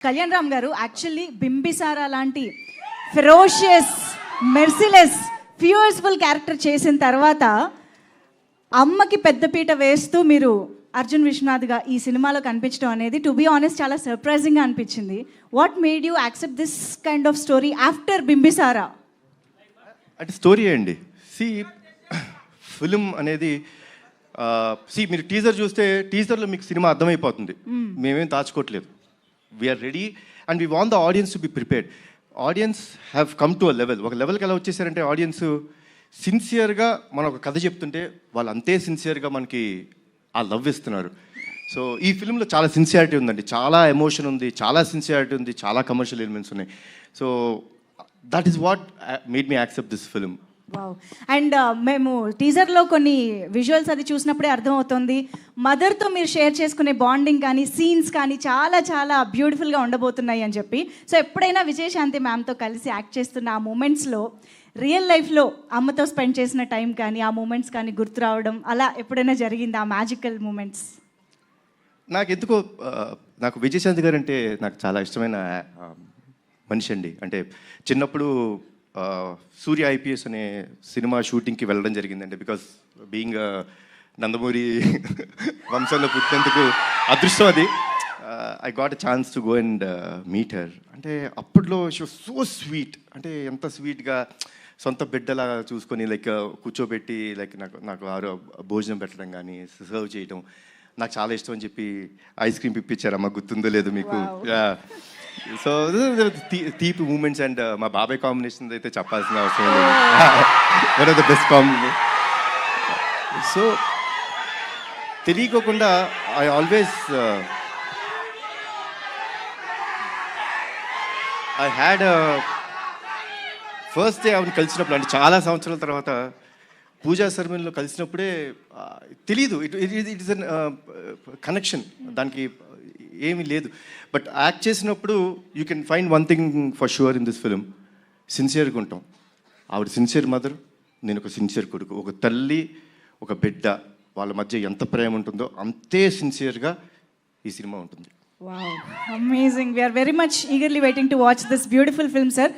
కళ్యాణ్ రామ్ గారు యాక్చువల్లీ బింబిసారా లాంటి ferocious merciless ఫ్యూయర్స్ఫుల్ character చేసిన తర్వాత అమ్మకి పెద్దపీట వేస్తూ మీరు అర్జున్ విశ్వనాథ్గా ఈ సినిమాలో కనిపించడం అనేది టు బీ ఆనెస్ట్ చాలా సర్ప్రైజింగ్గా అనిపించింది. What made you accept this kind of story after Bimbisara? అంటే స్టోరీ అండి. ఫిలిం అనేది మీరు టీజర్ చూస్తే టీజర్లో మీకు సినిమా అర్థమైపోతుంది. మేమేం దాచుకోవట్లేదు. We're ready and we want the audience to be prepared. Audience have come to a level. ఒక లెవెల్కి ఎలా వచ్చేసారంటే ఆడియన్స్ సిన్సియర్గా మనం ఒక కథ చెప్తుంటే వాళ్ళు అంతే సిన్సియర్గా మనకి ఆ లవ్ ఇస్తున్నారు. సో ఈ ఫిల్మ్లో చాలా సిన్సియారిటీ ఉందండి, చాలా ఎమోషన్ ఉంది, చాలా సిన్సియారిటీ ఉంది, చాలా కమర్షియల్ ఎలిమెంట్స్ ఉన్నాయి. So that is what made me accept this film. Wow. And మేము టీజర్లో కొన్ని విజువల్స్ అది చూసినప్పుడే అర్థమవుతుంది మదర్తో మీరు షేర్ చేసుకునే బాండింగ్ కానీ సీన్స్ కానీ చాలా చాలా బ్యూటిఫుల్గా ఉండబోతున్నాయి అని చెప్పి. సో ఎప్పుడైనా విజయశాంతి మ్యామ్తో కలిసి యాక్ట్ చేస్తున్న ఆ మూమెంట్స్లో రియల్ లైఫ్లో అమ్మతో స్పెండ్ చేసిన టైం కానీ ఆ మూమెంట్స్ కానీ గుర్తు రావడం అలా ఎప్పుడైనా జరిగింది ఆ మ్యాజికల్ మూమెంట్స్? నాకు ఎందుకో నాకు విజయశాంతి గారు అంటే నాకు చాలా ఇష్టమైన మనిషి అండి. అంటే చిన్నప్పుడు సూర్య ఐపీఎస్ అనే సినిమా షూటింగ్కి వెళ్ళడం జరిగిందండి. బికాస్ బీయింగ్ నందమూరి వంశంలో పుట్టినందుకు అదృష్టం అది. I got a chance to go and meet her. అంటే అప్పట్లో షీ వాజ్ సో స్వీట్. అంటే ఎంత స్వీట్గా సొంత బిడ్డలా చూసుకొని లైక్ కూర్చోబెట్టి లైక్ నాకు భోజనం పెట్టడం కానీ సర్వ్ చేయడం నాకు చాలా ఇష్టం అని చెప్పి ఐస్ క్రీమ్ పిప్పించారమ్మా, గుర్తుందో లేదు మీకు. సో తీపి మూమెంట్స్ అండ్ మా బాబాయ్ కాంబినేషన్ అయితే చెప్పాల్సిన అవసరం లేదు. One of the best combination. So తెలియకోకుండా I always I had first day ఆవిడ కలిసినప్పుడు అంటే చాలా సంవత్సరాల తర్వాత పూజా సెరమనీలో కలిసినప్పుడే తెలీదు ఇట్ ఇస్ అన్ కనెక్షన్, దానికి ఏమీ లేదు. బట్ యాక్ట్ చేసినప్పుడు you can find one thing for sure in this film, సిన్సియర్గా ఉంటాం. ఆవిడ సిన్సియర్ మదర్, నేను ఒక సిన్సియర్ కొడుకు. ఒక తల్లి ఒక బిడ్డ వాళ్ళ మధ్య ఎంత ప్రేమ ఉంటుందో అంతే సిన్సియర్గా ఈ సినిమా ఉంటుంది. Wow, amazing. We are very much eagerly waiting to watch this beautiful film, sir.